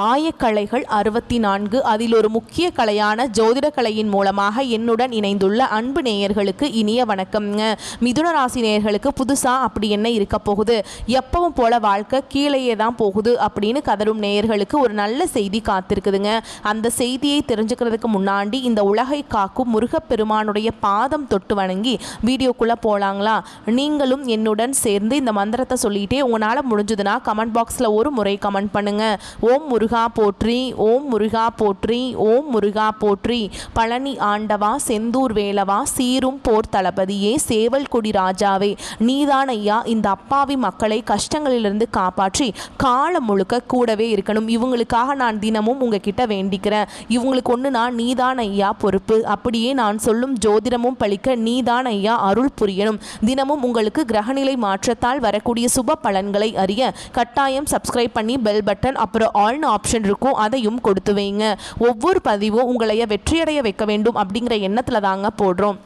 ஆயக்கலைகள் 64 அதில் ஒரு முக்கிய கலையான ஜோதிட கலையின் மூலமாக என்னுடன் இணைந்துள்ள அன்பு நேயர்களுக்கு இனிய வணக்கம்ங்க. மிதுன ராசி நேயர்களுக்கு புதுசாக அப்படி என்ன இருக்க போகுது, எப்பவும் போல வாழ்க்கை கீழேயே தான் போகுது அப்படின்னு கதரும் நேயர்களுக்கு ஒரு நல்ல செய்தி காத்திருக்குதுங்க. அந்த செய்தியை தெரிஞ்சுக்கிறதுக்கு முன்னாடி இந்த உலகை காக்கும் முருகப்பெருமானுடைய பாதம் தொட்டு வணங்கி வீடியோக்குள்ளே போகலாங்களா? நீங்களும் என்னுடன் சேர்ந்து இந்த மந்திரத்தை சொல்லிகிட்டே உங்களால் முடிஞ்சதுன்னா கமெண்ட் பாக்ஸில் ஒரு முறை கமெண்ட் பண்ணுங்கள். ஓம் முருகா போற்றி, ஓம் முருகா போற்றி, ஓம் முருகா போற்றி. பழனி ஆண்டவா, செந்தூர் வேலவா, சீரும் போர் தளபதியே, சேவல் கொடி ராஜாவே, நீதான் ஐயா இந்த அப்பாவி மக்களை கஷ்டங்களிலிருந்து காப்பாற்றி காலம் முழுக்க கூடவே இருக்கணும். இவங்களுக்காக நான் தினமும் உங்ககிட்ட வேண்டிக்கிறேன். இவங்களுக்கு ஒன்றுனா நீதான் ஐயா பொறுப்பு. அப்படியே நான் சொல்லும் ஜோதிடமும் பழிக்க நீதான் ஐயா அருள் புரியணும். தினமும் உங்களுக்கு கிரகநிலை மாற்றத்தால் வரக்கூடிய சுப பலன்களை அறிய கட்டாயம் சப்ஸ்கிரைப் பண்ணி பெல் பட்டன் அப்புறம் ஆல்னு ஆப்ஷன் இருக்கும், அதையும் கொடுத்து வைங்க. ஒவ்வொரு பதிவும் உங்களைய வெற்றியடைய வைக்க வேண்டும் அப்படிங்கிற எண்ணத்தில் தாங்க போடுறோம்.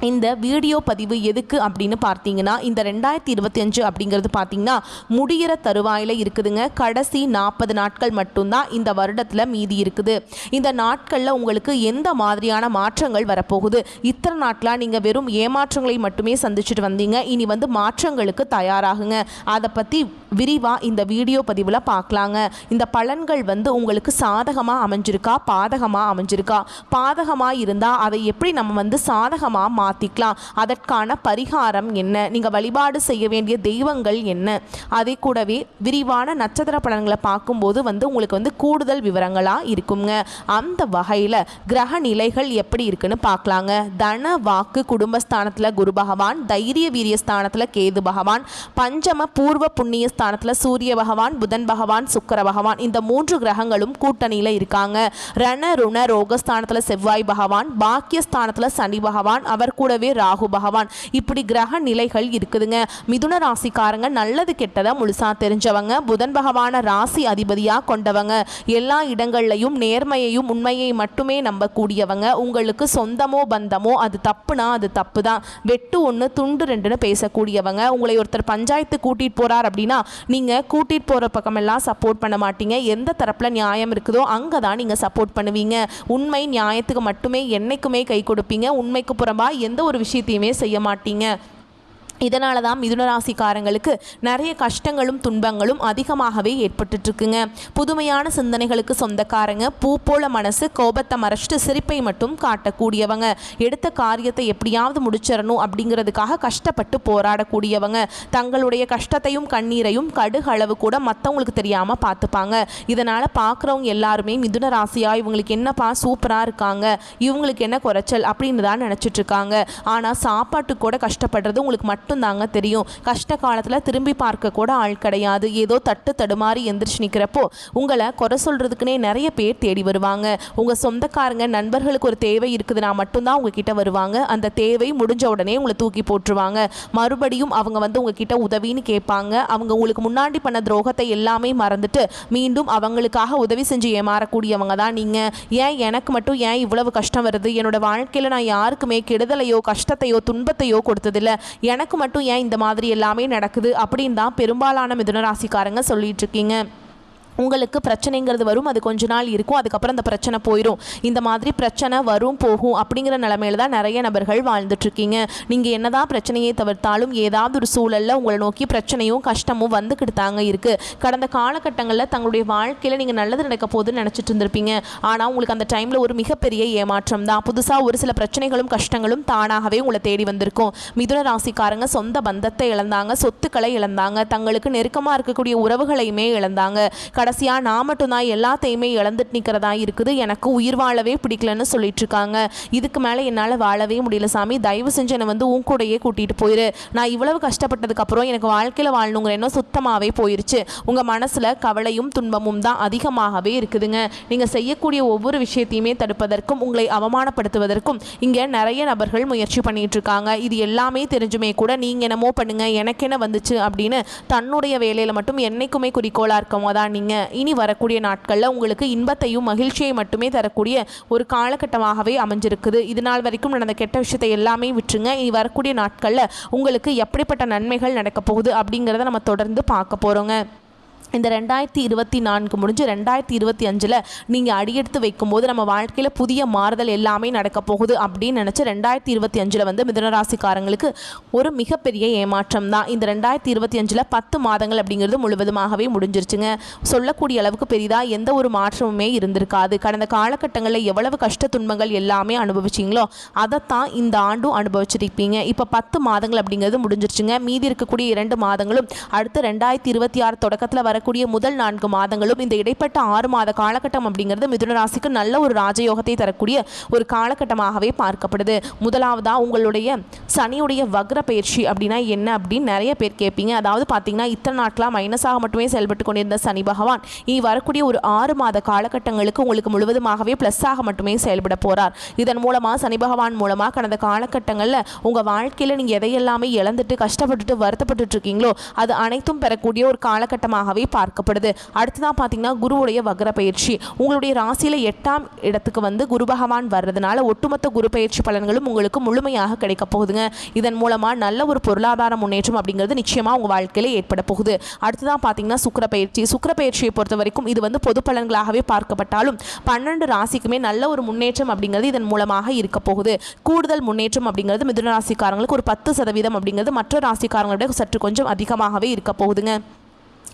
இந்த வீடியோ பதிவு எதுக்கு அப்படின்னு பார்த்தீங்கன்னா, இந்த 2025 அப்படிங்கிறது பார்த்தீங்கன்னா முடிகிற தருவாயில் இருக்குதுங்க. கடைசி 40 நாட்கள் மட்டும்தான் இந்த வருடத்தில் மீதி இருக்குது. இந்த நாட்களில் உங்களுக்கு எந்த மாதிரியான மாற்றங்கள் வரப்போகுது? இத்தனை நாட்களாக நீங்கள் வெறும் ஏமாற்றங்களை மட்டுமே சந்திச்சுட்டு வந்தீங்க. இனி மாற்றங்களுக்கு தயாராகுங்க. அதை பற்றி விரிவாக இந்த வீடியோ பதிவில் பார்க்கலாங்க. இந்த பலன்கள் உங்களுக்கு சாதகமாக அமைஞ்சிருக்கா, பாதகமாக அமைஞ்சிருக்கா? பாதகமாக இருந்தால் அதை எப்படி நம்ம சாதகமாக மாற்றிக்கலாம்? அதற்கான பரிகாரம் என்ன? நீங்கள் வழிபாடு செய்ய வேண்டிய தெய்வங்கள் என்ன? அதை கூடவே விரிவான நட்சத்திர பலன்களை பார்க்கும்போது உங்களுக்கு கூடுதல் விவரங்களாக இருக்குங்க. அந்த வகையில் கிரக நிலைகள் எப்படி இருக்குன்னு பார்க்கலாங்க. தன வாக்கு குடும்பஸ்தானத்தில் குரு பகவான், தைரிய வீரிய ஸ்தானத்தில் கேது பகவான், பஞ்சம பூர்வ புண்ணிய ஸ்தானத்தில் சூரிய பகவான், புதன் பகவான், சுக்கிர பகவான், இந்த 3 கிரகங்களும் கூட்டணியில் இருக்காங்க. ரண ருண ரோகஸ்தானத்தில் செவ்வாய் பகவான், பாக்கியஸ்தானத்தில் சனி பகவான், அவர் கூடவே ராகு பகவான். இப்படி கிரக நிலைகள் இருக்குதுங்க. மிதுன ராசிக்காரங்க நல்லது கெட்டதை முழுசா தெரிஞ்சவங்க, புதன் பகவான ராசி அதிபதியா கொண்டவங்க, எல்லா இடங்கள்லையும் நேர்மையையும் உண்மையை மட்டுமே நம்பக்கூடியவங்க. உங்களுக்கு சொந்தமோ பந்தமோ அது தப்புனா அது தப்பு தான், வெட்டு ஒன்று துண்டு ரெண்டுன்னு பேசக்கூடியவங்க. உங்களை ஒருத்தர் பஞ்சாயத்து கூட்டிட்டு போறார் அப்படின்னா நீங்க கூட்டிட்டு போற பக்கமெல்லாம் சப்போர்ட் பண்ண மாட்டீங்க. எந்த தரப்புல நியாயம் இருக்குதோ அங்கதான் நீங்க சப்போர்ட் பண்ணுவீங்க. உண்மை நியாயத்துக்கு மட்டுமே என்னைக்குமே கை கொடுப்பீங்க. உண்மைக்கு புறம்பா எந்த ஒரு விஷயத்தையுமே செய்ய மாட்டீங்க. இதனால தான் மிதுன ராசிக்காரங்களுக்கு நிறைய கஷ்டங்களும் துன்பங்களும் அதிகமாகவே ஏற்பட்டுருக்குங்க. புதுமையான சிந்தனைகளுக்கு சொந்தக்காரங்க, பூ போல மனசு, கோபத்தை மறைச்சிட்டு சிரிப்பை மட்டும் காட்டக்கூடியவங்க, எடுத்த காரியத்தை எப்படியாவது முடிச்சிடணும் அப்படிங்கிறதுக்காக கஷ்டப்பட்டு போராடக்கூடியவங்க, தங்களுடைய கஷ்டத்தையும் கண்ணீரையும் கடுகளவு கூட மற்றவங்களுக்கு தெரியாமல் பார்த்துப்பாங்க. இதனால் பார்க்குறவங்க எல்லாருமே மிதுன ராசியா இவங்களுக்கு என்னப்பா சூப்பராக இருக்காங்க, இவங்களுக்கு என்ன குறைச்சல் அப்படின்னு தான் நினச்சிட்ருக்காங்க. ஆனால் சாப்பாட்டுக்கு கூட கஷ்டப்படுறது உங்களுக்கு மட்டும் தாங்க தெரியும். கஷ்ட காலத்தில் திரும்பி பார்க்க கூட ஆள் கிடையாது. ஏதோ தட்டு தடுமாறி எந்திரிச்சு நிற்கிறப்போ உங்களை குறை சொல்றதுக்குன்னே நிறைய பேர் தேடி வருவாங்க. உங்கள் சொந்தக்காரங்க நண்பர்களுக்கு ஒரு தேவை இருக்குதுன்னா மட்டும்தான் உங்ககிட்ட வருவாங்க. அந்த தேவை முடிஞ்ச உடனே உங்களை தூக்கி போட்டுருவாங்க. மறுபடியும் அவங்க உங்ககிட்ட உதவின்னு கேட்பாங்க. அவங்க உங்களுக்கு முன்னாடி பண்ண துரோகத்தை எல்லாமே மறந்துட்டு மீண்டும் அவங்களுக்காக உதவி செஞ்சு ஏமாறக்கூடியவங்க தான் நீங்கள். ஏன் எனக்கு மட்டும் ஏன் இவ்வளவு கஷ்டம் வருது? என்னோட வாழ்க்கையில் நான் யாருக்குமே கெடுதலையோ கஷ்டத்தையோ துன்பத்தையோ கொடுத்ததில்லை, எனக்கு மட்டும் ஏன் இந்த மாதிரி எல்லாமே நடக்குது அப்படின்னு தான் பெரும்பாலான மிதுன ராசிக்காரங்க சொல்லிட்டு இருக்கீங்க. உங்களுக்கு பிரச்சனைங்கிறது வரும், அது கொஞ்ச நாள் இருக்கும், அதுக்கப்புறம் அந்த பிரச்சனை போயிடும். இந்த மாதிரி பிரச்சனை வரும் போகும் அப்படிங்கிற நிலைமையில தான் நிறைய நபர்கள் வாழ்ந்துட்டுருக்கீங்க. நீங்கள் என்னதான் பிரச்சனையை தவிர்த்தாலும் ஏதாவது ஒரு சூழலில் உங்களை நோக்கி பிரச்சனையும் கஷ்டமும் வந்துக்கிட்டு தாங்க இருக்குது. கடந்த காலகட்டங்களில் தங்களுடைய வாழ்க்கையில் நீங்கள் நல்லது நடக்க போகுதுன்னு நினச்சிட்டு இருந்திருப்பீங்க. ஆனால் உங்களுக்கு அந்த டைமில் ஒரு மிகப்பெரிய ஏமாற்றம் தான். புதுசாக ஒரு சில பிரச்சனைகளும் கஷ்டங்களும் தானாகவே உங்களை தேடி வந்திருக்கும். மிதுன ராசிக்காரங்க சொந்த பந்தத்தை இழந்தாங்க, சொத்துக்களை இழந்தாங்க, தங்களுக்கு நெருக்கமாக இருக்கக்கூடிய உறவுகளையுமே இழந்தாங்க. கடைசியாக நான் மட்டும்தான் எல்லாத்தையுமே இழந்துட்டு நிற்கிறதா இருக்குது, எனக்கு உயிர் வாழவே பிடிக்கலன்னு சொல்லிட்டு இருக்காங்க. இதுக்கு மேலே என்னால் வாழவே முடியல சாமி, தயவு செஞ்சு என்னை உன் கூடையே கூட்டிகிட்டு போயிரு. நான் இவ்வளவு கஷ்டப்பட்டதுக்கப்புறம் எனக்கு வாழ்க்கையில் வாழணுங்கிற எண்ணம் சுத்தமாகவே போயிருச்சு. உங்கள் மனசில் கவலையும் துன்பமும் தான் அதிகமாகவே இருக்குதுங்க. நீங்கள் செய்யக்கூடிய ஒவ்வொரு விஷயத்தையுமே தடுப்பதற்கும் உங்களை அவமானப்படுத்துவதற்கும் இங்கே நிறைய நபர்கள் முயற்சி பண்ணிட்டு இருக்காங்க. இது எல்லாமே தெரிஞ்சுமே கூட நீங்கள் என்னமோ பண்ணுங்க, எனக்கு என்ன வந்துச்சு அப்படின்னு தன்னுடைய வேலையில் மட்டும் என்னைக்குமே குறிக்கோளாக இருக்கவங்க தான் நீங்கள். இனி வரக்கூடிய நாட்களில் உங்களுக்கு இன்பத்தையும் மகிழ்ச்சியை மட்டுமே தரக்கூடிய ஒரு காலகட்டமாகவே அமைஞ்சிருக்குது. இது நாள் வரைக்கும் நடந்த கெட்ட விஷயத்தை எல்லாமே விட்டுருங்க. இனி வரக்கூடிய நாட்களில் உங்களுக்கு எப்படிப்பட்ட நன்மைகள் நடக்க போகுது அப்படிங்கிறத நம்ம தொடர்ந்து பார்க்க போகிறோங்க. இந்த 2024 முடிஞ்சு 2025 நீங்கள் அடியெடுத்து வைக்கும்போது நம்ம வாழ்க்கையில் புதிய மாறுதல் எல்லாமே நடக்க போகுது அப்படின்னு நினச்சி 2025 வந்து மிதுனராசிக்காரங்களுக்கு ஒரு மிகப்பெரிய ஏமாற்றம் தான். இந்த 2025 10 மாதங்கள் அப்படிங்கிறது முழுவதுமாகவே முடிஞ்சிருச்சுங்க. சொல்லக்கூடிய அளவுக்கு பெரிதாக எந்த ஒரு மாற்றமுமே இருந்திருக்காது. கடந்த காலகட்டங்களில் எவ்வளவு கஷ்ட துன்பங்கள் எல்லாமே அனுபவிச்சிங்களோ அதைத்தான் இந்த ஆண்டும் அனுபவிச்சிருப்பீங்க. இப்போ 10 மாதங்கள் அப்படிங்கிறது முடிஞ்சிருச்சுங்க. மீதி இருக்கக்கூடிய 2 மாதங்களும் அடுத்து 2026 தொடக்கத்தில் வர கூடிய முதல் 4 மாதங்களும் இந்த இடைப்பட்ட 6 மாத காலகட்டம் அப்படிங்கிறது மிதுன ராசிக்கு நல்ல ஒரு ராஜயோகத்தை தரக்கூடிய ஒரு காலகட்டமாகவே பார்க்கப்படுது. முதலாவதா உங்களுடைய சனியுடைய வக்ர பயிற்சி அப்படின்னா என்ன அப்படின்னு நிறைய பேர் கேட்பீங்க. அதாவது பார்த்தீங்கன்னா இத்தனை நாட்களாக மைனஸாக மட்டுமே செயல்பட்டு கொண்டிருந்த சனி பகவான் வரக்கூடிய ஒரு 6 மாத காலகட்டங்களுக்கு உங்களுக்கு முழுவதுமாகவே ப்ளஸ்ஸாக மட்டுமே செயல்பட போகிறார். இதன் மூலமாக சனி பகவான் மூலமாக கடந்த காலகட்டங்களில் உங்கள் வாழ்க்கையில் நீங்கள் எதையெல்லாமே இழந்துட்டு கஷ்டப்பட்டுட்டு வருத்தப்பட்டு இருக்கீங்களோ அது அனைத்தும் பெறக்கூடிய ஒரு காலகட்டமாகவே பார்க்கப்படுது. அடுத்ததான் பார்த்தீங்கன்னா குருவுடைய வக்ர பயிற்சி உங்களுடைய ராசியில் 8ஆம் இடத்துக்கு வந்து குரு பகவான் வர்றதுனால ஒட்டுமொத்த குரு பயிற்சி பலன்களும் உங்களுக்கு முழுமையாக கிடைக்க போகுதுங்க. இதன் மூலமாக நல்ல ஒரு பொருளாதார முன்னேற்றம் அப்படிங்கிறது நிச்சயமாக உங்கள் வாழ்க்கையில் ஏற்பட போகுது. அடுத்ததான் பார்த்தீங்கன்னா சுக்கிர பயிற்சியை பொறுத்த வரைக்கும் இது வந்து பொது பலன்களாகவே பார்க்கப்பட்டாலும் 12 ராசிக்குமே நல்ல ஒரு முன்னேற்றம் அப்படிங்கிறது இதன் மூலமாக இருக்க போகுது. கூடுதல் முன்னேற்றம் அப்படிங்கிறது மிதுன ராசிக்காரங்களுக்கு ஒரு 10% அப்படிங்கிறது மற்ற ராசிக்காரங்களோட சற்று கொஞ்சம் அதிகமாகவே இருக்க போகுதுங்க.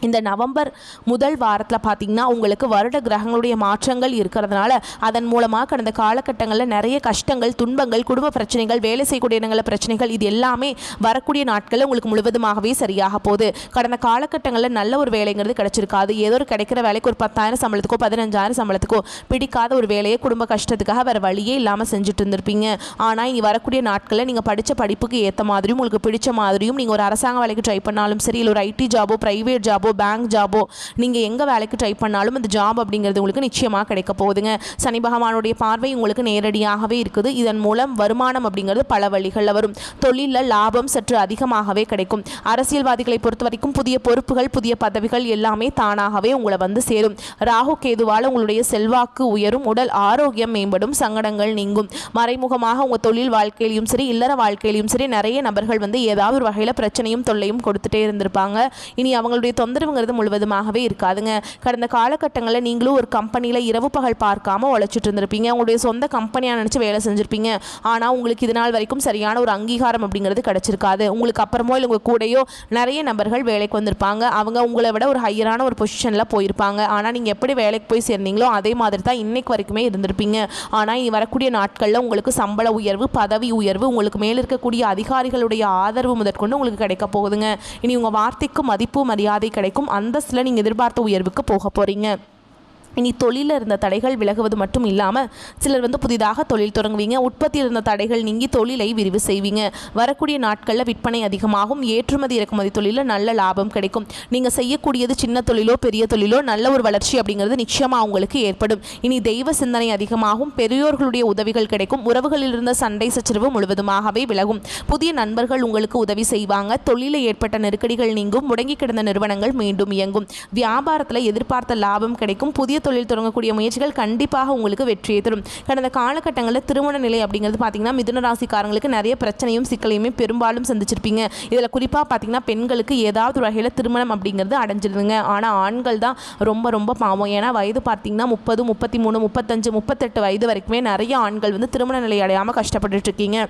இந்த நவம்பர் முதல் வாரத்தில் பார்த்திங்கன்னா உங்களுக்கு வருட கிரகங்களுடைய மாற்றங்கள் இருக்கிறதுனால அதன் மூலமாக கடந்த காலகட்டங்களில் நிறைய கஷ்டங்கள் துன்பங்கள் குடும்ப பிரச்சனைகள் வேலை செய்யக்கூடிய இடங்களில் பிரச்சனைகள் இது எல்லாமே வரக்கூடிய நாட்களில் உங்களுக்கு முழுவதுமாகவே சரியாக போகுது. கடந்த காலகட்டங்களில் நல்ல ஒரு வேலைங்கிறது கிடைச்சிருக்காது. ஏதோ ஒரு கிடைக்கிற வேலைக்கு ஒரு 10,000 சம்பளத்துக்கோ 15,000 சம்பளத்துக்கோ பிடிக்காத ஒரு வேலையை குடும்ப கஷ்டத்துக்காக வேறு வழியே இல்லாமல் செஞ்சுட்டு இருந்திருப்பீங்க. ஆனால் இனி வரக்கூடிய நாட்களில் நீங்கள் படித்த படிப்புக்கு ஏற்ற மாதிரியும் உங்களுக்கு பிடிச்ச மாதிரியும் நீங்கள் ஒரு அரசாங்க வேலைக்கு ட்ரை பண்ணாலும் சரி இல்லை ஒரு ஐடி ஜாபோ ப்ரைவேட் ஜாபோ பேங்க் ஜாபோ நீங்கள் எங்கே வேலைக்கு ட்ரை பண்ணாலும் அந்த ஜாப் அப்படிங்கிறது உங்களுக்கு நிச்சயமாக கிடைக்க போகுதுங்க. சனி பகவானுடைய பார்வை உங்களுக்கு நேரடியாகவே இருக்குது. இதன் மூலம் வருமானம் அப்படிங்கிறது பல வழிகளில் வரும். தொழிலில் லாபம் சற்று அதிகமாகவே கிடைக்கும். அரசியல்வாதிகளை பொறுத்த வரைக்கும் புதிய பொறுப்புகள் புதிய பதவிகள் எல்லாமே தானாகவே உங்களை வந்து சேரும். ராகு கேதுவால் உங்களுடைய செல்வாக்கு உயரும். உடல் ஆரோக்கியம் மேம்படும். சங்கடங்கள் நீங்கும். மறைமுகமாக உங்கள் தொழில் வாழ்க்கையிலையும் சரி இல்லற வாழ்க்கையிலையும் சரி நிறைய நபர்கள் வந்து ஏதாவது ஒரு வகையில் பிரச்சனையும் தொல்லையும் கொடுத்துட்டே இருந்திருப்பாங்க. இனி அவங்களுடைய தொந்தரவுங்கிறது முழுவதுமாகவே இருக்காதுங்க. கடந்த காலகட்டங்களில் நீங்களும் ஒரு கம்பெனியில் இரவு பகல் பார்க்காம உழைச்சிட்டு இருந்திருப்பீங்க. உங்களுடைய சொந்த கம்பெனியாக நினச்சி வேலை செஞ்சுருப்பீங்க. ஆனால் உங்களுக்கு இது நாள் வரைக்கும் சரியான ஒரு அங்கீகாரம் அப்படிங்கிறது கிடைச்சிருக்காது. உங்களுக்கு அப்புறமோ இல்லை உங்கள் கூடயோ நிறைய நபர்கள் வேலைக்கு வந்திருப்பாங்க. அவங்க உங்களை விட ஒரு ஹையரான ஒரு பொசிஷனில் போயிருப்பாங்க. ஆனால் நீங்கள் எப்படி வேலைக்கு போய் சேர்ந்தீங்களோ அதே மாதிரி தான் இன்னைக்கு வரைக்குமே இருந்திருப்பீங்க. ஆனால் இனி வரக்கூடிய நாட்களில் உங்களுக்கு சம்பள உயர்வு பதவி உயர்வு உங்களுக்கு மேலே இருக்கக்கூடிய அதிகாரிகளுடைய ஆதரவு முதற்கொண்டு உங்களுக்கு கிடைக்க போகுதுங்க. இனி உங்கள் வார்த்தைக்கு மதிப்பு மரியாதை கிடைக்கும். அந்தஸ்தில் நீங்கள் எதிர்பார்த்த உயர்வுக்கு போக போகிறீங்க. இனி தொழிலில் இருந்த தடைகள் விலகுவது மட்டும் இல்லாமல் சிலர் வந்து புதிதாக தொழில் தொடங்குவீங்க. உற்பத்தியில் இருந்த தடைகள் நீங்கி தொழிலை விரிவு செய்வீங்க. வரக்கூடிய நாட்களில் விற்பனை அதிகமாகும். ஏற்றுமதி இறக்குமதி தொழிலில் நல்ல லாபம் கிடைக்கும். நீங்கள் செய்யக்கூடியது சின்ன தொழிலோ பெரிய தொழிலோ நல்ல ஒரு வளர்ச்சி அப்படிங்கிறது நிச்சயமாக உங்களுக்கு ஏற்படும். இனி தெய்வ சிந்தனை அதிகமாகும். பெரியோர்களுடைய உதவிகள் கிடைக்கும். உறவுகளில் இருந்த சண்டை சச்சரவு முழுவதுமாகவே விலகும். புதிய நண்பர்கள் உங்களுக்கு உதவி செய்வாங்க. தொழிலில் ஏற்பட்ட நெருக்கடிகள் நீங்கும். முடங்கி கிடந்த நிறுவனங்கள் மீண்டும் இயங்கும். வியாபாரத்தில் எதிர்பார்த்த லாபம் கிடைக்கும். புதிய தொழில் தொடங்கக்கூடிய முயற்சிகள் கண்டிப்பாக உங்களுக்கு வெற்றியை தரும். கடந்த காலகட்டங்களில் திருமண நிலை அப்படிங்கிறது பார்த்தீங்கன்னா மிதுன ராசிக்காரங்களுக்கு நிறைய பிரச்சனையும் சிக்கலையுமே பெரும்பாலும் சந்திச்சிருப்பீங்க. இதில் குறிப்பாக பார்த்தீங்கன்னா பெண்களுக்கு ஏதாவது ஒரு வகையில் திருமணம் அப்படிங்கிறது அடைஞ்சிருதுங்க. ஆனால் ஆண்கள் தான் ரொம்ப ரொம்ப பாவம். ஏன்னா வயது பார்த்தீங்கன்னா 30 33 35 38 வயது வரைக்குமே நிறைய ஆண்கள் வந்து திருமண நிலை அடையாமல் கஷ்டப்பட்டுட்டு இருக்கீங்க.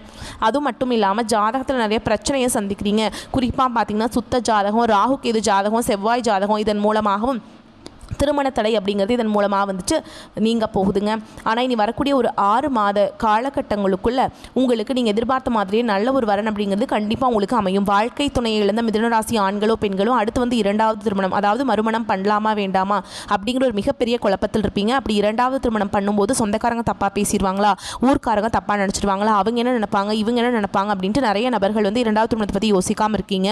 அதுவும் மட்டும் இல்லாமல் ஜாதகத்தில் நிறைய பிரச்சனையை சந்திக்கிறீங்க. குறிப்பாக பார்த்தீங்கன்னா சுத்த ஜாதகம் ராகு கேது ஜாதகம் செவ்வாய் ஜாதகம் இதன் மூலமாகவும் திருமண தடை அப்படிங்கிறது இதன் மூலமாக வந்துட்டு நீங்கள் போகுதுங்க. ஆனால் இனி வரக்கூடிய ஒரு 6 மாத காலகட்டங்களுக்குள்ள உங்களுக்கு நீங்கள் எதிர்பார்த்த மாதிரியே நல்ல ஒரு வரன் அப்படிங்கிறது கண்டிப்பாக உங்களுக்கு அமையும். வாழ்க்கை துணையை இழந்த மிதுனராசி ஆண்களோ பெண்களோ அடுத்து வந்து 2வது திருமணம் அதாவது மறுமணம் பண்ணலாமா வேண்டாமா அப்படிங்கிற ஒரு மிகப்பெரிய குழப்பத்தில் இருப்பீங்க. அப்படி 2வது திருமணம் பண்ணும்போது சொந்தக்காரங்க தப்பாக பேசிடுவாங்களா ஊர்க்காரங்க தப்பாக நினச்சிடுவாங்களா அவங்க என்ன நினைப்பாங்க இவங்க என்ன நினைப்பாங்க அப்படின்ட்டு நிறைய நபர்கள் வந்து 2வது திருமணத்தை பற்றி யோசிக்காமல் இருக்கீங்க.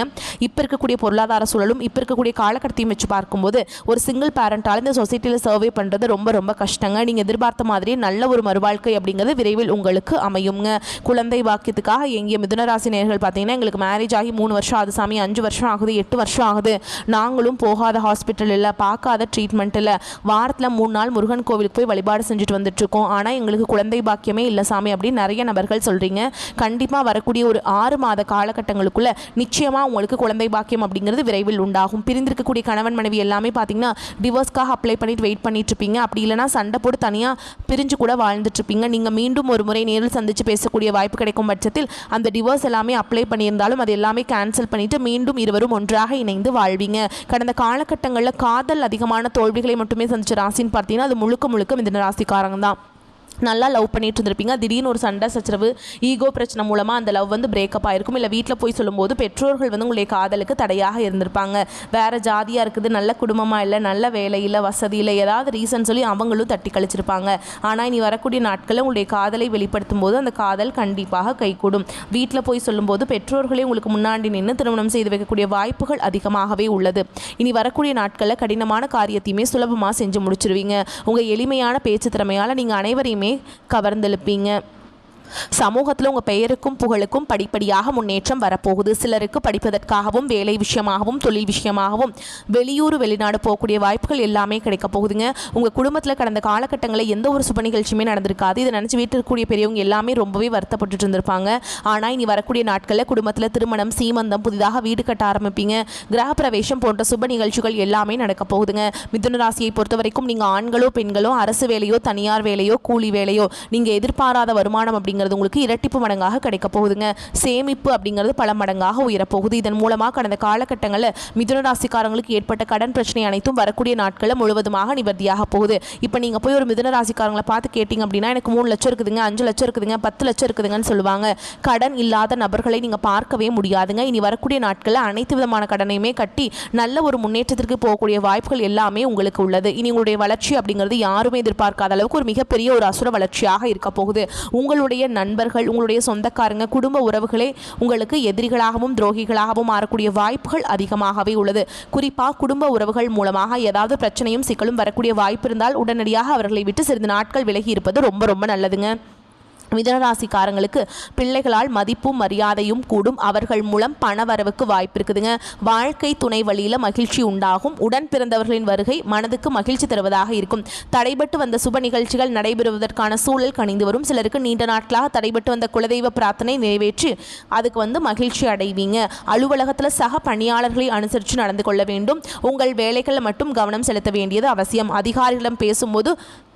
இப்போ இருக்கக்கூடிய பொருளாதார சூழலும் இப்போ இருக்கக்கூடிய காலகட்டத்தையும் வச்சு பார்க்கும்போது ஒரு சிங்கிள் பேரண்ட் கரண்டால் இந்த சொசைட்டியில் சர்வே பண்ணுறது ரொம்ப ரொம்ப கஷ்டங்க. நீங்கள் எதிர்பார்த்த மாதிரி நல்ல ஒரு மறுவாழ்க்கை அப்படிங்கிறது விரைவில் உங்களுக்கு அமையுங்க. குழந்தை பாக்கியத்துக்காக எங்கிய மிதுனராசி நேயர்கள் பார்த்தீங்கன்னா, எங்களுக்கு மேரேஜ் ஆகி 3 வருஷம் ஆகுது சாமி, 5 வருஷம் ஆகுது, 8 வருஷம் ஆகுது, நாங்களும் போகாத ஹாஸ்பிட்டல் இல்லை, பார்க்காத ட்ரீட்மெண்ட் இல்லை, வாரத்தில் 3 நாள் முருகன் கோவிலுக்கு போய் வழிபாடு செஞ்சுட்டு வந்துட்டுருக்கோம், ஆனால் எங்களுக்கு குழந்தை பாக்கியமே இல்லை சாமி அப்படின்னு நிறைய நபர்கள் சொல்கிறீங்க. கண்டிப்பாக வரக்கூடிய ஒரு 6 மாத காலகட்டங்களுக்குள்ள நிச்சயமாக உங்களுக்கு குழந்தை பாக்கியம் அப்படிங்கிறது விரைவில் உண்டாகும். பிரிந்திருக்கக்கூடிய கணவன் மனைவி எல்லாமே பார்த்தீங்கன்னா டிவோர்ஸ்க்காக அப்ளை பண்ணிட்டு வெயிட் பண்ணிட்டு இருப்பீங்க. அப்படி இல்லைனா சண்டை போட்டு தனியாக பிரிஞ்சு கூட வாழ்ந்துட்டு இருப்பீங்க. நீங்கள் மீண்டும் ஒரு முறை நேரில் சந்தித்து பேசக்கூடிய வாய்ப்பு கிடைக்கும் பட்சத்தில் அந்த டிவோர்ஸ் எல்லாமே அப்ளை பண்ணியிருந்தாலும் அது எல்லாமே கேன்சல் பண்ணிட்டு மீண்டும் இருவரும் ஒன்றாக இணைந்து வாழ்வீங்க. கடந்த காலகட்டங்களில் காதல் அதிகமான தோல்விகளை மட்டுமே சந்திச்ச ராசின்னு பார்த்தீங்கன்னா அது முழுக்க முழுக்க இந்த ராசிக்காரங்க தான். நல்லா லவ் பண்ணிட்டு இருந்திருப்பீங்க. திடீர்னு ஒரு சண்டை சச்சரவு ஈகோ பிரச்சனை மூலமாக அந்த லவ் வந்து பிரேக்கப் ஆகிருக்கும். இல்லை வீட்டில் போய் சொல்லும்போது பெற்றோர்கள் வந்து உங்களுடைய காதலுக்கு தடையாக இருந்திருப்பாங்க. வேறு ஜாதியாக இருக்குது, நல்ல குடும்பமாக இல்லை, நல்ல வேலை இல்லை, வசதி இல்லை, ஏதாவது ரீசன் சொல்லி அவங்களும் தட்டி கழிச்சிருப்பாங்க. ஆனால் இனி வரக்கூடிய நாட்களில் உங்களுடைய காதலை வெளிப்படுத்தும் போது அந்த காதல் கண்டிப்பாக கைகூடும். வீட்டில் போய் சொல்லும்போது பெற்றோர்களே உங்களுக்கு முன்னாடி நின்று திருமணம் செய்து வைக்கக்கூடிய வாய்ப்புகள் அதிகமாகவே உள்ளது. இனி வரக்கூடிய நாட்களில் கடினமான காரியத்தையுமே சுலபமாக செஞ்சு முடிச்சிருவீங்க. உங்கள் எளிமையான பேச்சு திறமையால் நீங்கள் அனைவரையுமே கவர்ந்தெழுப்பீங்க. சமூகத்தில் உங்கள் பெயருக்கும் புகழுக்கும் படிப்படியாக முன்னேற்றம் வரப்போகுது. சிலருக்கு படிப்பதற்காகவும் வேலை விஷயமாகவும் தொழில் விஷயமாகவும் வெளியூர் வெளிநாடு போகக்கூடிய வாய்ப்புகள் எல்லாமே கிடைக்க போகுதுங்க. உங்கள் குடும்பத்தில் கடந்த காலகட்டங்களில் எந்த ஒரு சுப நிகழ்ச்சியுமே நடந்திருக்காது. இதை நினச்சி வீட்டில் இருக்கக்கூடிய பெரியவங்க எல்லாமே ரொம்பவே வருத்தப்பட்டு இருந்திருப்பாங்க. ஆனால் இனி வரக்கூடிய நாட்களில் குடும்பத்தில் திருமணம், சீமந்தம், புதிதாக வீடு கட்ட ஆரம்பிப்பீங்க. கிரகப்பிரவேசம் போன்ற சுப நிகழ்ச்சிகள் எல்லாமே நடக்க போகுதுங்க. மிதுன ராசியை பொறுத்த வரைக்கும் நீங்கள் ஆண்களோ பெண்களோ அரசு வேலையோ தனியார் வேலையோ கூலி வேலையோ நீங்கள் எதிர்பாராத வருமானம் அப்படிங்கிறது உங்களுக்கு இரட்டிப்பு மடங்காக கிடைக்க போகுதுங்க. சேமிப்பு அப்படிங்கிறது பல மடங்காக உயரப்போகுது. இதன் மூலமாக கடந்த காலகட்டங்களில் மிதுன ராசிக்காரங்களுக்கு ஏற்பட்ட கடன் பிரச்சனை அனைத்தும் வரக்கூடிய நாட்களில் முழுவதுமாக நிவர்த்தியாக போகுது. இப்போ நீங்கள் போய் ஒரு மிதுன ராசிக்காரங்களை பார்த்து கேட்டிங்க அப்படின்னா எனக்கு 3 லட்சம் இருக்குதுங்க, 5 லட்சம் இருக்குதுங்க, 10 லட்சம் இருக்குதுங்கன்னு சொல்லுவாங்க. கடன் இல்லாத நபர்களை நீங்கள் பார்க்கவே முடியாதுங்க. இனி வரக்கூடிய நாட்களில் அனைத்து விதமான கடனையுமே கட்டி நல்ல ஒரு முன்னேற்றத்திற்கு போகக்கூடிய வாய்ப்புகள் எல்லாமே உங்களுக்கு உள்ளது. இனி உங்களுடைய வளர்ச்சி அப்படிங்கிறது யாருமே எதிர்பார்க்காத அளவுக்கு ஒரு மிகப்பெரிய ஒரு அசுர வளர்ச்சியாக இருக்க போகுது. உங்களுடைய நண்பர்கள், உங்களுடைய சொந்தக்காரங்க, குடும்ப உறவுகளே உங்களுக்கு எதிரிகளாகவும் துரோகிகளாகவும் மாறக்கூடிய வாய்ப்புகள் அதிகமாகவே உள்ளது. குறிப்பாக குடும்ப உறவுகள் மூலமாக ஏதாவது பிரச்சனையும் சிக்கலும் வரக்கூடிய வாய்ப்பு இருந்தால் உடனடியாக அவர்களை விட்டு சிறிது நாட்கள் விலகி இருப்பது ரொம்ப ரொம்ப நல்லதுங்க. மிதுனராசிக்காரங்களுக்கு பிள்ளைகளால் மதிப்பும் மரியாதையும் கூடும். அவர்கள் மூலம் பணவரவுக்கு வாய்ப்பு இருக்குதுங்க. வாழ்க்கை துணை வழியில் மகிழ்ச்சி உண்டாகும். உடன் பிறந்தவர்களின் வருகை மனதுக்கு மகிழ்ச்சி தருவதாக இருக்கும். தடைபட்டு வந்த சுப நிகழ்ச்சிகள் நடைபெறுவதற்கான சூழல் கணிந்து வரும். சிலருக்கு நீண்ட நாட்களாக தடைபட்டு வந்த குலதெய்வ பிரார்த்தனை நிறைவேற்றி அதுக்கு மகிழ்ச்சி அடைவீங்க. அலுவலகத்தில் சக பணியாளர்களை அனுசரித்து நடந்து கொள்ள வேண்டும். உங்கள் வேலைகளில் மட்டும் கவனம் செலுத்த வேண்டியது அவசியம். அதிகாரிகளிடம் பேசும்போது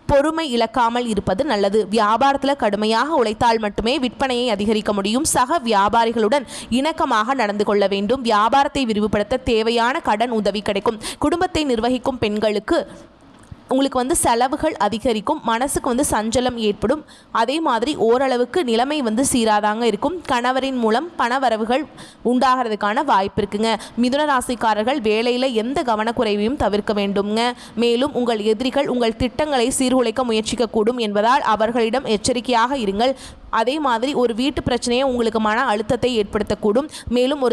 பொறுமை இழக்காமல் இருப்பது நல்லது. வியாபாரத்தில் கடுமையாக உழைத்தால் மட்டுமே விற்பனையை அதிகரிக்க முடியும். சக வியாபாரிகளுடன் இணக்கமாக நடந்து கொள்ள வேண்டும். வியாபாரத்தை விரிவுபடுத்த தேவையான கடன் உதவி கிடைக்கும். குடும்பத்தை நிர்வகிக்கும் பெண்களுக்கு உங்களுக்கு செலவுகள் அதிகரிக்கும். மனசுக்கு சஞ்சலம் ஏற்படும். அதே மாதிரி ஓரளவுக்கு நிலைமை சீராதாங்க இருக்கும். கணவரின் மூலம் பணவரவுகள் உண்டாகிறதுக்கான வாய்ப்பு இருக்குங்க. மிதுன ராசிக்காரர்கள் வேலையில் எந்த கவனக்குறைவையும் தவிர்க்க வேண்டுங்க. மேலும் உங்கள் எதிரிகள் உங்கள் திட்டங்களை சீர்குலைக்க முயற்சிக்கக்கூடும் என்பதால் அவர்களிடம் எச்சரிக்கையாக இருங்கள். அதே மாதிரி ஒரு வீட்டு பிரச்சனையை உங்களுக்கு மன அழுத்தத்தை ஏற்படுத்தக்கூடும். மேலும்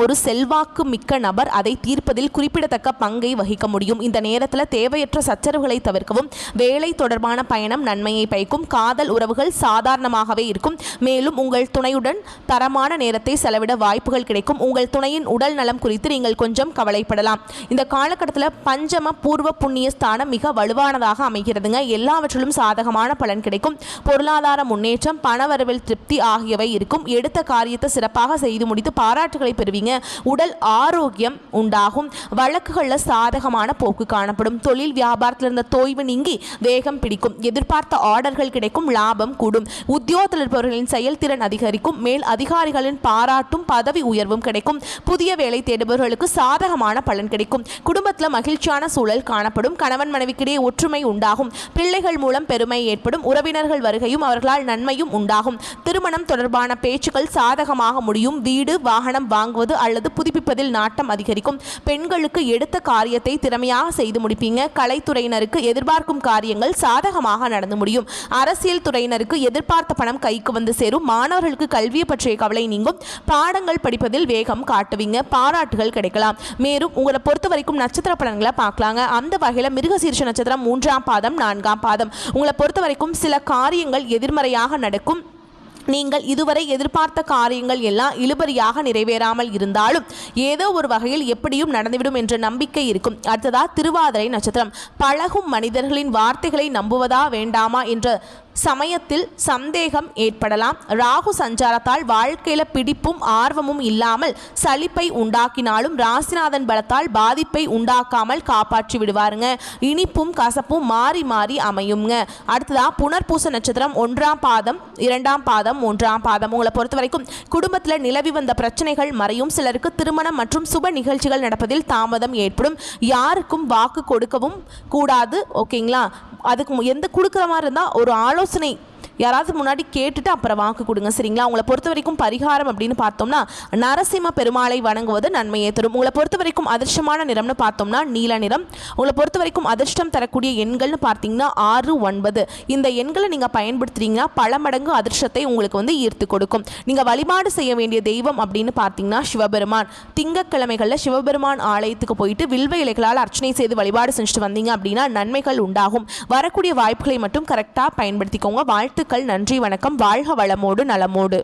ஒரு செல்வாக்கு மிக்க நபர் அதை தீர்ப்பதில் குறிப்பிடத்தக்க பங்கை வகிக்க முடியும். இந்த நேரத்தில் தேவையற்ற சச்சரவுகளை தவிர்க்கவும். வேலை தொடர்பான பயணம் நன்மையை பயக்கும். காதல் உறவுகள் சாதாரணமாகவே இருக்கும். மேலும் உங்கள் துணையுடன் தரமான நேரத்தை செலவிட வாய்ப்புகள் கிடைக்கும். உங்கள் துணையின் உடல் நலம் குறித்து நீங்கள் கொஞ்சம் கவலைப்படலாம். இந்த காலகட்டத்தில் பஞ்சம பூர்வ புண்ணிய ஸ்தானம் மிக வலுவானதாக அமைகிறதுங்க. எல்லாவற்றிலும் சாதகமான பலன் கிடைக்கும். பொருளாதார முன்னேற்றம், பணவரவில் திருப்தி ஆகியவை இருக்கும். எடுத்த காரியத்தை சிறப்பாக செய்து முடித்து பாராட்டுகள் பெறுவீங்க. உடல் ஆரோக்கியம் உண்டாகும். வழக்குகளில் சாதகமான போக்கு காணப்படும். தொழில் வியாபாரத்தில் இருந்த தொய்வு நீங்கி வேகம் பிடிக்கும். எதிர்பார்த்த ஆர்டர்கள் கிடைக்கும். லாபம் கூடும். உத்தியோகத்தில் இருப்பவர்களின் செயல்திறன் அதிகரிக்கும். மேல் அதிகாரிகளின் பாராட்டும் பதவி உயர்வும் கிடைக்கும். புதிய வேலை தேடுபவர்களுக்கு சாதகமான பலன் கிடைக்கும். குடும்பத்தில் மகிழ்ச்சியான சூழல் காணப்படும். கணவன் மனைவிக்கிடையே ஒற்றுமை உண்டாகும். பிள்ளைகள் மூலம் பெருமை ஏற்படும். உறவினர்கள் வருகையும் அவர்களால் நன்மையும் உண்டாகும். திருமணம் தொடர்பான பேச்சுக்கள் சாதகமாக முடியும். வீடு வாகனம் வாங்குவது அல்லது புதுப்பிப்பதில் நாட்டம் அதிகரிக்கும். பெண்களுக்கு எடுத்த காரியத்தை திறமையாக செய்து முடிப்பீங்க. கலைத்துறையினருக்கு எதிர்பார்க்கும் காரியங்கள் சாதகமாக நடந்து முடியும். அரசியல் துறையினருக்கு எதிர்பார்த்த பணம் கைக்கு வந்து சேரும். மாணவர்களுக்கு கல்வியை பற்றிய கவலை நீங்கும். பாடங்கள் படிப்பதில் வேகம் காட்டுவீங்க. பாராட்டுகள் கிடைக்கலாம். மேலும் உங்களை பொறுத்த வரைக்கும் நட்சத்திர பலன்களை பார்க்கலாங்க. அந்த வகையில் மிருகசீரிஷ நட்சத்திரம் 3ஆம் பாதம் 4ஆம் பாதம். உங்களை பொறுத்த வரைக்கும் சில காரியங்கள் எதிர்மறையாக நடக்கும். நீங்கள் இதுவரை எதிர்பார்த்த காரியங்கள் எல்லாம் இழுபறியாக நிறைவேறாமல் இருந்தாலும் ஏதோ ஒரு வகையில் எப்படியும் நடந்துவிடும் என்ற நம்பிக்கை இருக்கும். அடுத்ததா திருவாதிரை நட்சத்திரம். பழகும் மனிதர்களின் வார்த்தைகளை நம்புவதா வேண்டாமா என்ற சமயத்தில் சந்தேகம் ஏற்படலாம். ராகு சஞ்சாரத்தால் வாழ்க்கையில பிடிப்பும் ஆர்வமும் இல்லாமல் சலிப்பை உண்டாக்கினாலும் ராசிநாதன் பலத்தால் பாதிப்பை உண்டாக்காமல் காப்பாற்றி விடுவாருங்க. இனிப்பும் கசப்பும் மாறி மாறி அமையுங்க. அடுத்ததா புனர்பூச நட்சத்திரம் 1ஆம் பாதம் 2ஆம் பாதம் 3ஆம் பாதம். உங்களை பொறுத்த வரைக்கும் குடும்பத்தில் நிலவி வந்த பிரச்சனைகள் மறையும். சிலருக்கு திருமணம் மற்றும் சுப நிகழ்ச்சிகள் நடப்பதில் தாமதம் ஏற்படும். யாருக்கும் வாக்கு கொடுக்கவும் கூடாது. ஓகேங்களா? அதுக்கு எந்த கொடுக்குற மாதிரி இருந்தால் ஒரு ஆலோசனை யாராவது முன்னாடி கேட்டுட்டு அப்புறம் வாக்கு கொடுங்க. சரிங்களா? உங்களை பொறுத்த வரைக்கும் பரிகாரம் அப்படின்னு பார்த்தோம்னா நரசிம்ம பெருமாளை வணங்குவது நன்மையை தரும். உங்களை பொறுத்த வரைக்கும் அதிர்ஷ்டமான நிறம்னு பார்த்தோம்னா நீல நிறம். உங்களை பொறுத்த வரைக்கும் அதிர்ஷ்டம் தரக்கூடிய எண்கள்னு பார்த்தீங்கன்னா 6, 9. இந்த எண்களை நீங்கள் பயன்படுத்துறீங்கன்னா பல மடங்கு அதிர்ஷ்டத்தை உங்களுக்கு வந்து ஈர்த்து கொடுக்கும். நீங்கள் வழிபாடு செய்ய வேண்டிய தெய்வம் அப்படின்னு பார்த்தீங்கன்னா சிவபெருமான். திங்கட்கிழமைகளில் சிவபெருமான் ஆலயத்துக்கு போயிட்டு வில்வ இலைகளால் அர்ச்சனை செய்து வழிபாடு செஞ்சுட்டு வந்தீங்க அப்படின்னா நன்மைகள் உண்டாகும். வரக்கூடிய வாய்ப்புகளை மட்டும் கரெக்டாக பயன்படுத்திக்கோங்க. வாழ்த்து. நன்றி, வணக்கம். வாழ்க வளமோடு நலமோடு.